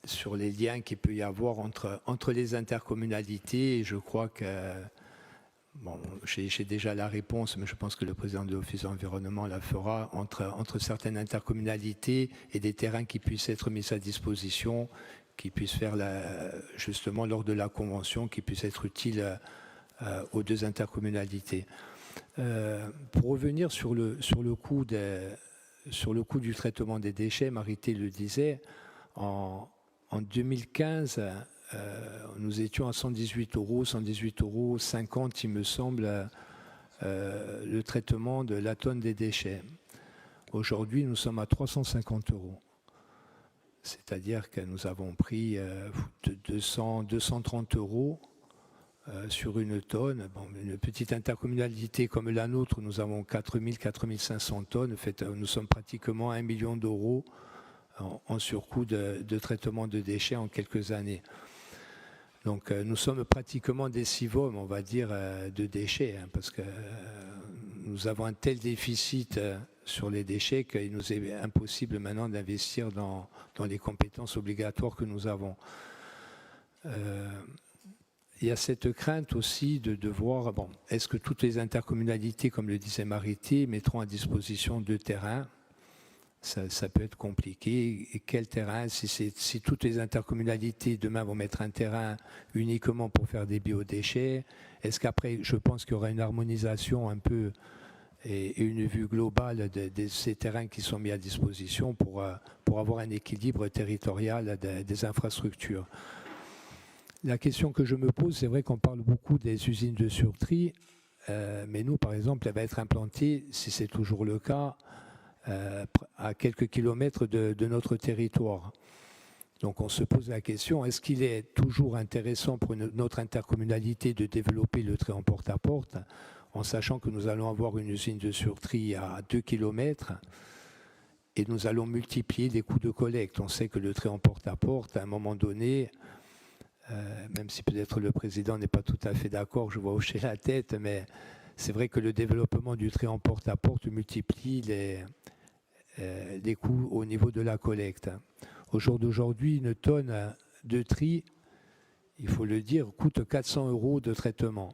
sur les liens qu'il peut y avoir entre les intercommunalités. Et je crois que, bon, j'ai déjà la réponse, mais je pense que le président de l'Office de l'environnement la fera, entre certaines intercommunalités et des terrains qui puissent être mis à disposition, qui puissent faire, justement, lors de la convention, qui puissent être utiles aux deux intercommunalités. Pour revenir sur le coût du traitement des déchets, Marité le disait, en 2015, nous étions à 118 €, 118,50 €, il me semble, le traitement de la tonne des déchets. Aujourd'hui, nous sommes à 350 €. C'est-à-dire que nous avons pris 230 € sur une tonne. Bon, une petite intercommunalité comme la nôtre, nous avons 4000, 4500 tonnes. En fait, nous sommes pratiquement à 1 million d'euros en surcoût de traitement de déchets en quelques années. Donc nous sommes pratiquement des civomes, on va dire, de déchets, hein, parce que nous avons un tel déficit sur les déchets qu'il nous est impossible maintenant d'investir dans les compétences obligatoires que nous avons. Il y a cette crainte aussi de voir, bon, est-ce que toutes les intercommunalités, comme le disait Marité, mettront à disposition de terrains? Ça peut être compliqué. Et quel terrain? Si toutes les intercommunalités demain vont mettre un terrain uniquement pour faire des biodéchets, est-ce qu'après, je pense qu'il y aura une harmonisation un peu et une vue globale de ces terrains qui sont mis à disposition pour avoir un équilibre territorial des infrastructures. La question que je me pose, c'est vrai qu'on parle beaucoup des usines de surtri, mais nous, par exemple, elle va être implantée, si c'est toujours le cas, à quelques kilomètres de notre territoire. Donc on se pose la question, est-ce qu'il est toujours intéressant pour notre intercommunalité de développer le tri en porte-à-porte, en sachant que nous allons avoir une usine de surtri à 2 kilomètres et nous allons multiplier les coûts de collecte. On sait que le tri en porte-à-porte, à un moment donné, même si peut-être le président n'est pas tout à fait d'accord, je vois hocher la tête, mais c'est vrai que le développement du tri en porte-à-porte multiplie les coûts au niveau de la collecte. Au jour d'aujourd'hui, une tonne de tri, il faut le dire, coûte 400 € de traitement.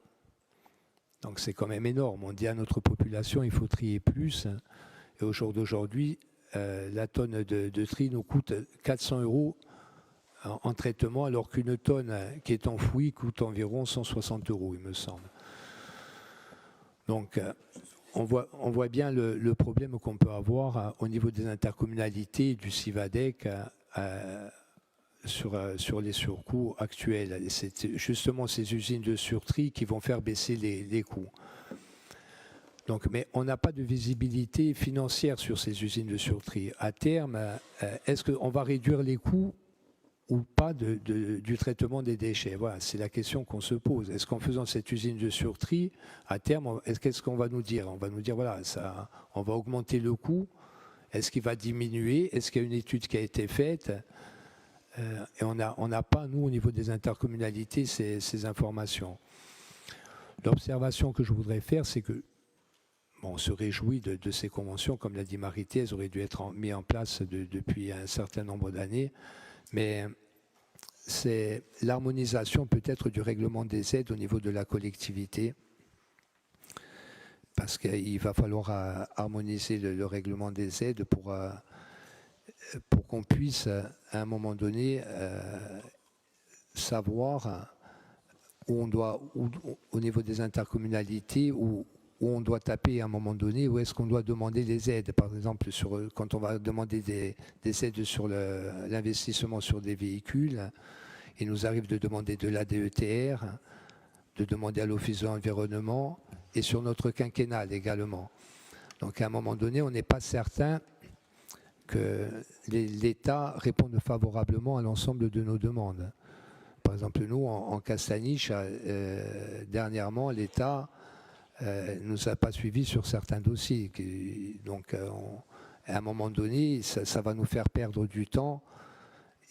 Donc c'est quand même énorme. On dit à notre population il faut trier plus. Et au jour d'aujourd'hui, la tonne de tri nous coûte 400 € en traitement, alors qu'une tonne qui est enfouie coûte environ 160 €, il me semble. Donc on voit bien le problème qu'on peut avoir au niveau des intercommunalités du CIVADEC sur les surcoûts actuels. C'est justement ces usines de surtri qui vont faire baisser les coûts. Donc, mais on n'a pas de visibilité financière sur ces usines de surtri. À terme, est-ce qu'on va réduire les coûts ou pas du traitement des déchets? Voilà, c'est la question qu'on se pose. Est-ce qu'en faisant cette usine de surtri, à terme, qu'est-ce qu'on va nous dire? On va nous dire, voilà, on va augmenter le coût. Est-ce qu'il va diminuer? Est-ce qu'il y a une étude qui a été faite? Et on n'a pas, nous, au niveau des intercommunalités, ces informations. L'observation que je voudrais faire, c'est que on se réjouit de ces conventions. Comme l'a dit Marité, elles auraient dû être mises en place depuis un certain nombre d'années. Mais c'est l'harmonisation peut-être du règlement des aides au niveau de la collectivité, parce qu'il va falloir harmoniser le règlement des aides pour qu'on puisse, à un moment donné, savoir où on doit, au niveau des intercommunalités, où on doit taper à un moment donné, où est-ce qu'on doit demander les aides. Par exemple, quand on va demander des aides sur l'investissement sur des véhicules, il nous arrive de demander de la DETR, de demander à l'Office de l'environnement et sur notre quinquennal également. Donc à un moment donné, on n'est pas certain que l'État réponde favorablement à l'ensemble de nos demandes. Par exemple, nous, en Castaniche, dernièrement, l'État ne nous a pas suivis sur certains dossiers. Donc, à un moment donné, ça va nous faire perdre du temps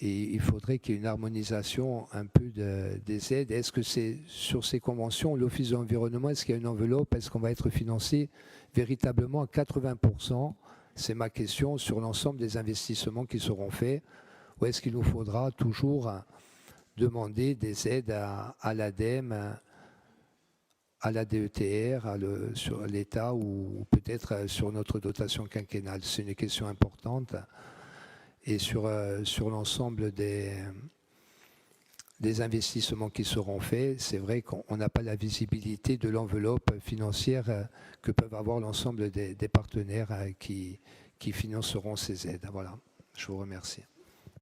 et il faudrait qu'il y ait une harmonisation un peu des aides. Est-ce que c'est sur ces conventions, l'Office de l'environnement, est-ce qu'il y a une enveloppe? Est-ce qu'on va être financé véritablement à 80%? C'est ma question, sur l'ensemble des investissements qui seront faits, ou est-ce qu'il nous faudra toujours demander des aides à l'ADEME, à la DETR, sur l'État ou peut-être sur notre dotation quinquennale? C'est une question importante. Et sur l'ensemble des investissements qui seront faits, c'est vrai qu'on n'a pas la visibilité de l'enveloppe financière que peuvent avoir l'ensemble des partenaires qui financeront ces aides. Voilà, je vous remercie.